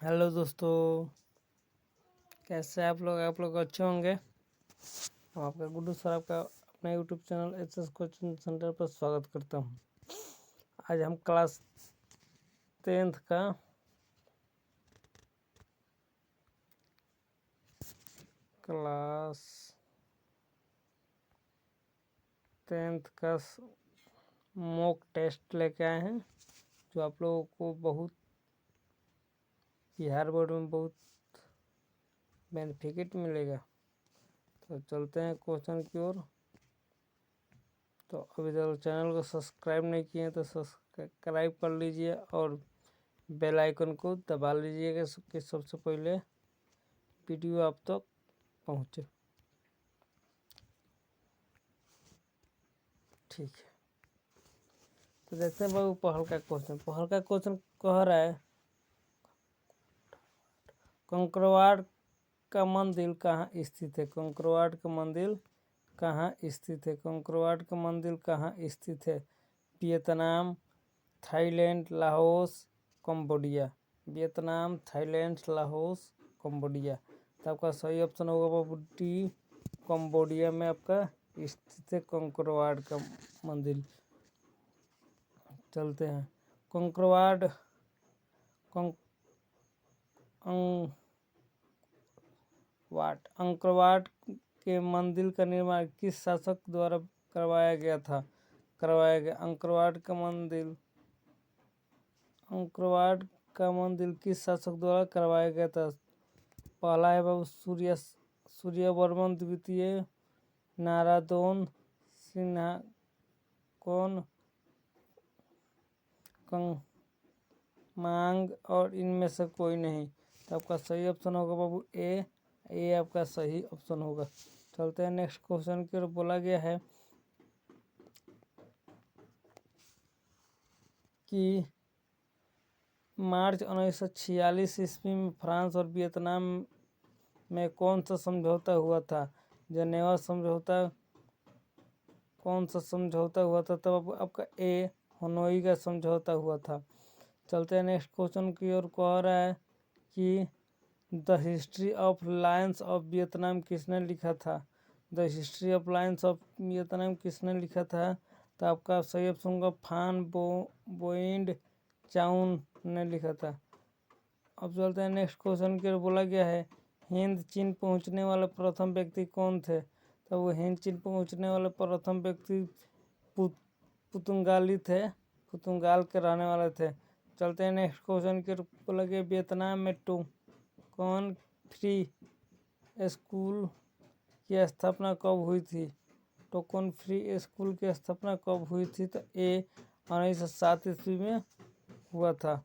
Hello दोस्तों, कैसे आप लोग अच्छे होंगे। हम आपका गुड्डू सर आपका अपने YouTube channel SS coaching centre पर स्वागत करता हूँ। आज हम क्लास 10th का मॉक टेस्ट लेके आए हैं, जो आप लोगों को बहुत बिहार बोर्ड में बहुत बेनिफिट मिलेगा। तो चलते हैं क्वेश्चन की ओर। तो अभी तक चैनल को सब्सक्राइब नहीं किए तो सब्सक्राइब कर लीजिए और बेल आइकन को दबा लीजिएगा कि सबसे पहले वीडियो आप तक पहुँचे। ठीक है, तो देखते हैं बाबू पहल का क्वेश्चन कह रहा है, कंकड़वाड़ का मंदिर कहाँ स्थित है। कंकड़वाड़ का मंदिर कहाँ स्थित है। कंकड़वाड़ का मंदिर कहाँ स्थित है। Vietnam, Thailand, Laos, Cambodia. Vietnam, Thailand, Laos, Cambodia. तो आपका सही ऑप्शन होगा बाबू डी, कंबोडिया में आपका स्थित है कंकड़वाड़ का मंदिर। चलते हैं कंकड़वाड़ अंकरवाड़ के मंदिर का निर्माण किस शासक द्वारा करवाया गया। अंकरवाड़ का मंदिर किस शासक द्वारा करवाया गया था। पहला है बाबू सूर्यवर्मन द्वितीय, नारादोन सिन्हा, कौन मांग और इनमें से कोई नहीं। तो आपका सही ऑप्शन होगा बाबू ए आपका सही ऑप्शन होगा। चलते हैं नेक्स्ट क्वेश्चन की ओर। बोला गया है कि मार्च 1946 ईस्वी में फ्रांस और वियतनाम में कौन सा समझौता हुआ था। जनेवा समझौता। कौन सा समझौता हुआ था। तब आपका ए हनोई का समझौता हुआ था। चलते हैं नेक्स्ट क्वेश्चन की ओर। कह रहा है कि the history of Lions of Vietnam किसने लिखा था। The history of Lions of Vietnam किसने लिखा था। तो आपका सही ऑप्शन होगा फान बोइंड चाउन ने लिखा था। अब चलते हैं नेक्स्ट क्वेश्चन की ओर। बोला गया है हिंद चीन पहुंचने वाले प्रथम व्यक्ति कौन थे। तो वो हिंद चीन पहुंचने वाले प्रथम व्यक्ति पुर्तगाली थे, पुर्तगाल के रहने वाले थे। चलते हैं नेक्स्ट क्वेश्चन की ओर। बोला गया वियतनाम में कौन फ्री स्कूल की स्थापना कब हुई थी। टोकन फ्री स्कूल की स्थापना कब हुई थी। तो ए 1907 ईस्वी में हुआ था।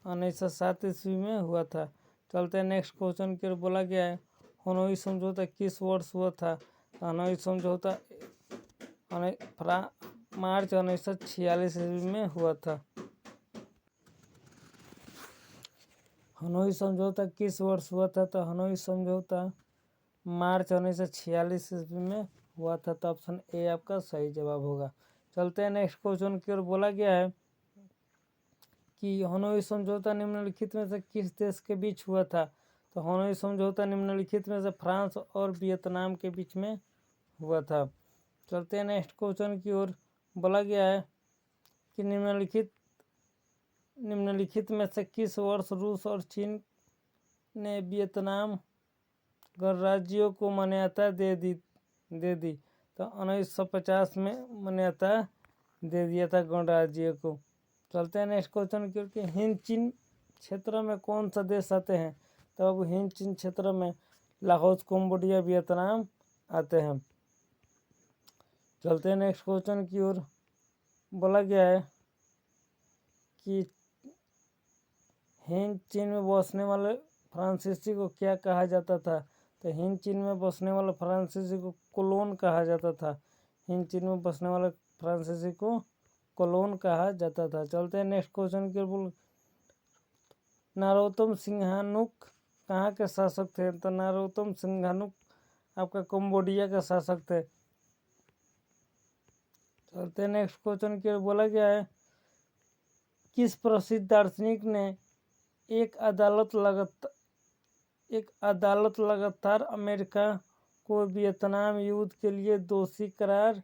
1907 ईस्वी में हुआ था। चलते हैं नेक्स्ट क्वेश्चन की ओर। बोला गया है हनोई समझौता किस वर्ष हुआ था। हनोई समझौता मार्च 1946 ईस्वी में हुआ था। हनोई समझौता किस वर्ष हुआ था। तो हनोई समझौता मार्च 1946 ईस्वी में हुआ था। तो ऑप्शन ए आपका सही जवाब होगा। चलते हैं नेक्स्ट क्वेश्चन की ओर। बोला गया है कि हनोई समझौता निम्नलिखित में से किस देश के बीच हुआ था। तो हनोई समझौता निम्नलिखित में से फ्रांस और वियतनाम के बीच में हुआ था। चलते हैं नेक्स्ट क्वेश्चन की ओर। बोला गया है कि निम्नलिखित में से किस वर्ष रूस और चीन ने वियतनाम गणराज्यों को मान्यता दे दी। तो 1950 में मान्यता दे दिया था गणराज्य को। चलते हैं नेक्स्ट क्वेश्चन की ओर। हिंद चीन क्षेत्र में कौन सा देश आते हैं। तो अब हिंद चीन क्षेत्र में लाओस, कंबोडिया, वियतनाम आते हैं। चलते हैं नेक्स्ट क्वेश्चन की ओर। बोला गया है कि हिंद चीन में बसने वाले फ्रांसीसी को क्या कहा जाता था। तो हिंद चीन में बसने वाले फ्रांसीसी को कोलोन कहा जाता था। हिंद चीन में बसने वाले फ्रांसीसी को कोलोन कहा जाता था। चलते हैं नेक्स्ट क्वेश्चन की ओर। नरोत्तम सिंघानुक कहाँ के शासक थे। तो नरोत्तम सिंघानुक आपका कंबोडिया का शासक थे। चलते हैं नेक्स्ट क्वेश्चन की ओर। बोला गया है किस प्रसिद्ध दार्शनिक ने एक अदालत लगातार अमेरिका को वियतनाम युद्ध के लिए दोषी करार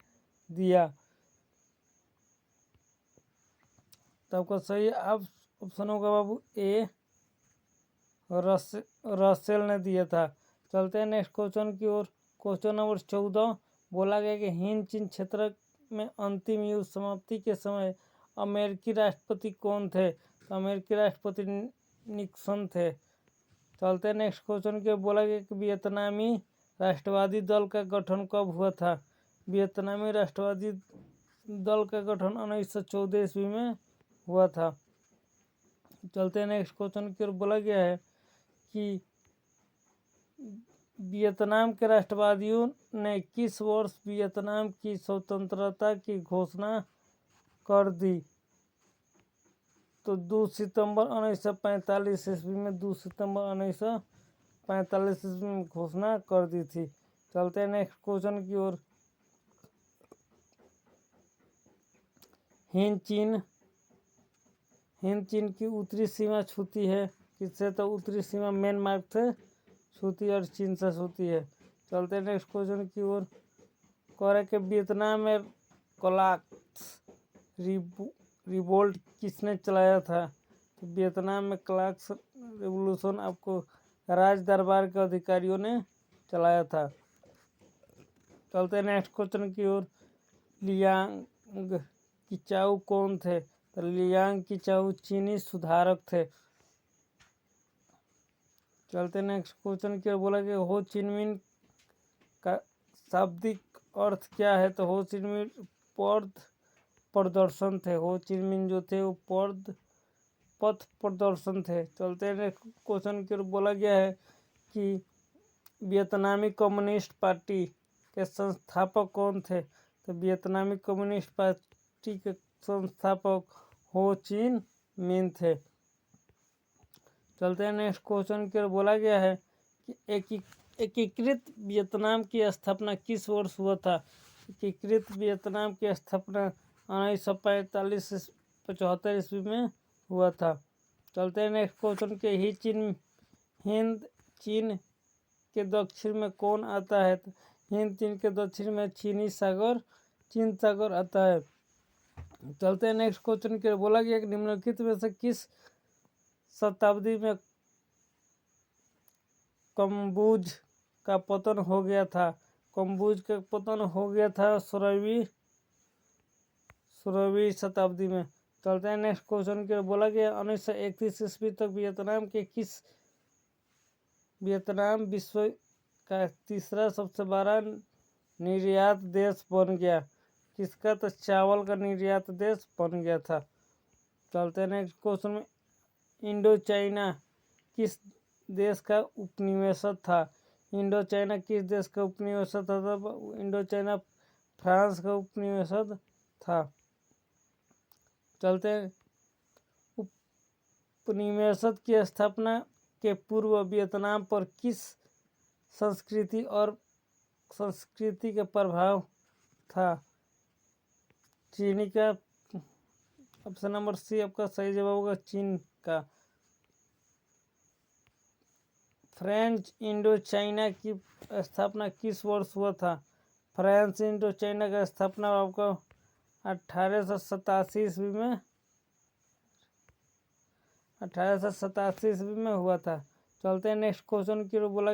दिया? तो आपका सही ऑप्शन होगा बाबू ए, रसेल ने दिया था। चलते हैं नेक्स्ट क्वेश्चन की ओर। क्वेश्चन नंबर 14 बोला गया कि हिंद चीन क्षेत्र में अंतिम युद्ध समाप्ति के समय अमेरिकी राष्ट्रपति कौन थे? तो अमेरिकी राष्ट्रपति निक्सन थे। चलते हैं नेक्स्ट क्वेश्चन की ओर। बोला गया कि वियतनामी राष्ट्रवादी दल का गठन कब हुआ था? वियतनामी राष्ट्रवादी दल का गठन 1914 ईस्वी में हुआ था। चलते हैं नेक्स्ट क्वेश्चन की ओर। बोला गया है कि वियतनाम के राष्ट्रवादियों ने किस वर्ष वियतनाम की स्वतंत्रता की घोषणा कर दी? तो 2 सितंबर 1945 ईस्वी में 2 सितंबर 1945 ईस्वी में घोषणा कर दी थी। चलते हैं नेक्स्ट क्वेश्चन की ओर। हिंद चीन की उत्तरी सीमा छूती है किससे? तो उत्तरी सीमा म्यांमार से छूती है और चीन से छूती है। चलते हैं नेक्स्ट क्वेश्चन की ओर। कह रहे कि वियतनाम में क्लाक्स रिवोल्ट किसने चलाया था? तो वियतनाम में क्लाक्स रिवोल्यूशन आपको राज दरबार के अधिकारियों ने चलाया था। चलते हैं नेक्स्ट क्वेश्चन की ओर। लियांग किचाऊ कौन थे? तो लियांग किचाऊ चीनी सुधारक थे। चलते नेक्स्ट क्वेश्चन की ओर। बोला कि हो ची मिन्ह का शाब्दिक अर्थ क्या है? तो हो ची मिन्ह पथ प्रदर्शन थे। हो ची मिन्ह जो थे वो पथ प्रदर्शन थे। चलते नेक्स्ट क्वेश्चन की ओर। बोला गया है कि वियतनामी कम्युनिस्ट पार्टी के संस्थापक कौन थे? तो वियतनामी कम्युनिस्ट पार्टी के संस्थापक हो ची मिन्ह थे। चलते हैं नेक्स्ट क्वेश्चन की ओर। बोला गया है कि एकीकृत वियतनाम की स्थापना किस वर्ष हुआ था? एकीकृत वियतनाम की स्थापना 1945-75 ईस्वी में हुआ था। चलते हैं नेक्स्ट क्वेश्चन के। हिंद चीन के दक्षिण में कौन आता है? हिंद चीन के दक्षिण में चीन सागर आता है। चलते हैं नेक्स्ट क्वेश्चन के। बोला गया कि निम्नलिखित में से किस शताब्दी में कम्बोज का पतन हो गया था? कम्बोज का पतन हो गया था 16वीं शताब्दी में। चलते हैं नेक्स्ट क्वेश्चन के। बोला गया 1931 ईस्वी तक वियतनाम विश्व का तीसरा सबसे बड़ा निर्यात देश बन गया। किसका? तो चावल का निर्यात देश बन गया था। चलते हैं नेक्स्ट क्वेश्चन में। इंडो चाइना किस देश का उपनिवेशक था? इंडो चाइना किस देश का उपनिवेशक था? इंडो चाइना फ्रांस का उपनिवेशक था। चलते हैं। उपनिवेशक की स्थापना के पूर्व वियतनाम पर किस संस्कृति का प्रभाव था? चीनी का। ऑप्शन नंबर सी आपका सही जवाब होगा, चीन का। फ्रेंच इंडो चाइना की स्थापना किस वर्ष हुआ था? फ्रांस इंडो चाइना का स्थापना आपका 1887 ईस्वी में हुआ था। चलते हैं नेक्स्ट क्वेश्चन की ओर। बोला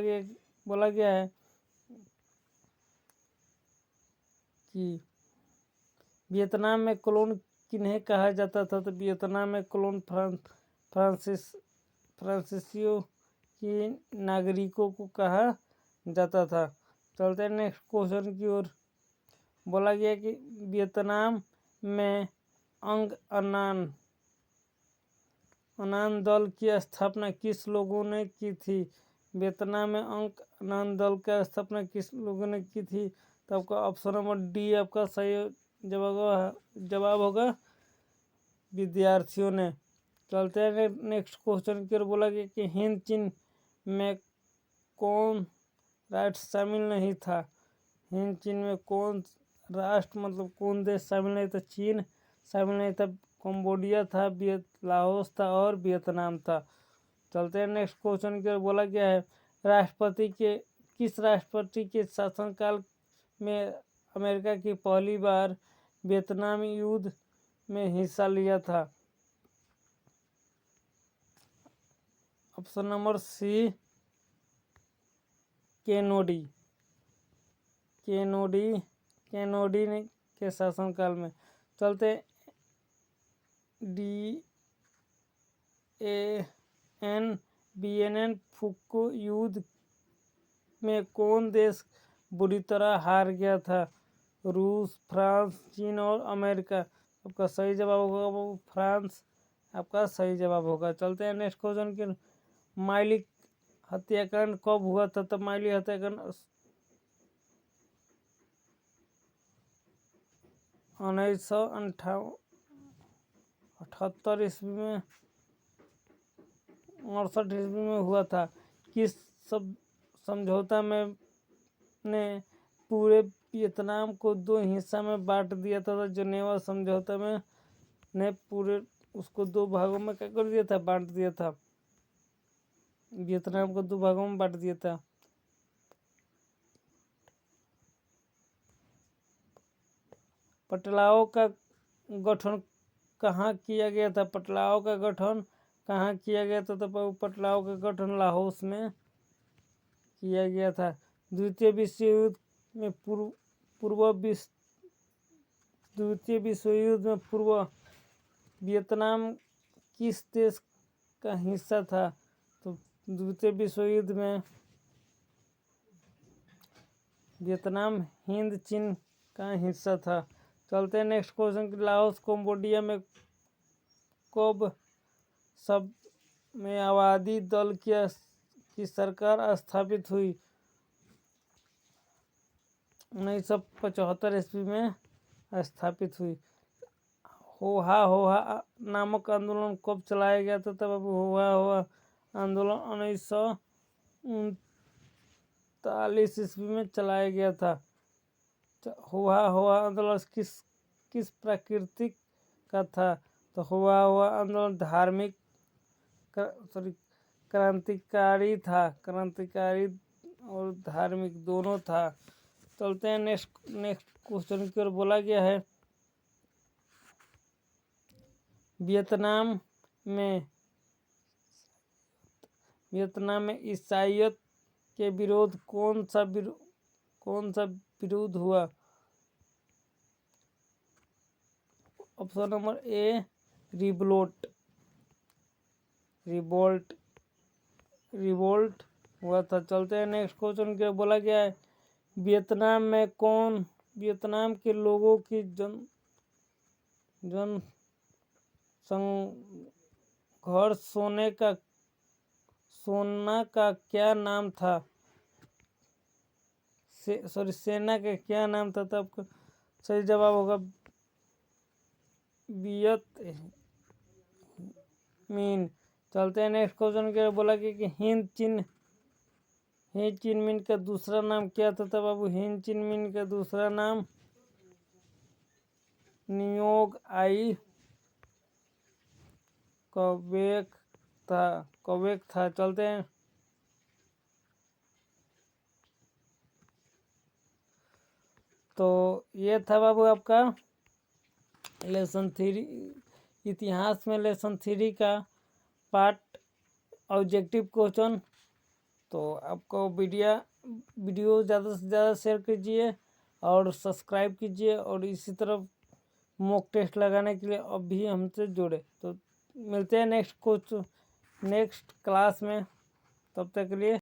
गया है कि वियतनाम में कॉलोन किन्हें कहा जाता था? तो वियतनाम में कॉलोन फ्रांसीसियों की नागरिकों को कहा जाता था। चलते हैं नेक्स्ट क्वेश्चन की ओर। बोला गया कि वियतनाम में अंग अनान दल की स्थापना किस लोगों ने की थी? वियतनाम में अंग अनान दल की स्थापना किस लोगों ने की थी? तो आपका ऑप्शन नंबर डी आपका सही जवाब होगा, विद्यार्थियों ने। चलते हैं नेक्स्ट क्वेश्चन की ओर। बोला गया कि हिंद चीन में कौन राष्ट्र शामिल नहीं था? हिंद चीन में कौन राष्ट्र मतलब कौन देश शामिल नहीं था? चीन शामिल नहीं था। कंबोडिया था, लाओस था और वियतनाम था। चलते हैं नेक्स्ट क्वेश्चन की ओर। बोला गया है किस राष्ट्रपति के शासनकाल में अमेरिका की पहली बार वियतनाम युद्ध में हिस्सा लिया था? ऑप्शन नंबर सी केनेडी ने के शासनकाल में। चलते BNN फुको युद्ध में कौन देश बुरी तरह हार गया था? रूस, फ्रांस, चीन और अमेरिका। आपका सही जवाब होगा फ्रांस, आपका सही जवाब होगा। चलते हैं नेक्स्ट क्वेश्चन के। माइली हत्याकांड कब हुआ था? तब माइली हत्याकांड 1978 ईस्वी में 68 ईस्वी में हुआ था। किस समझौता में ने पूरे वियतनाम को 2 हिस्सा में बांट दिया था? जिनेवा समझौता में ने पूरे उसको 2 भागों में क्या कर दिया था? बांट दिया था। वियतनाम को 2 भागों में बांट दिया था। पटलाओ का गठन कहाँ किया गया था? पटलाओ का गठन कहाँ किया गया था? तो पटलाओ का गठन लाहौस में किया गया था। द्वितीय विश्व युद्ध में पूर्व वियतनाम किस देश का हिस्सा था? तो द्वितीय विश्व युद्ध में वियतनाम हिंद चीन का हिस्सा था। चलते हैं नेक्स्ट क्वेश्चन। लाओस कंबोडिया में कब सब में आबादी दल की सरकार स्थापित हुई? 1975 ईस्वी में स्थापित हुई। होहा नामक आंदोलन कब चलाया गया था? तब होहा आंदोलन 1939 ईस्वी में चलाया गया था। होहा आंदोलन किस प्रकृति का था? तो होहा आंदोलन क्रांतिकारी था। क्रांतिकारी और धार्मिक दोनों था। चलते हैं नेक्स्ट क्वेश्चन की ओर। बोला गया है वियतनाम में ईसाईयत के विरोध कौन सा विरोध हुआ? ऑप्शन नंबर ए रिवोल्ट हुआ था। चलते हैं नेक्स्ट क्वेश्चन के। बोला गया है वियतनाम के लोगों की संघर्ष सेना का क्या नाम था? सेना का क्या नाम था? तब सही जवाब होगा वियत मिन। चलते हैं नेक्स्ट क्वेश्चन के। बोला कि हिंद चिन मिन का दूसरा नाम क्या था? तब बाबू हिंद चिन मिन का दूसरा नाम नियोग आई क्वेक था। चलते हैं तो ये था बाबू आपका लेसन 3 इतिहास में लेसन 3 का पार्ट ऑब्जेक्टिव क्वेश्चन। तो आपको वीडियो ज़्यादा से ज़्यादा शेयर कीजिए और सब्सक्राइब कीजिए और इसी तरह मॉक टेस्ट लगाने के लिए अब भी हमसे जुड़े। तो मिलते हैं नेक्स्ट क्लास में। तब तक के लिए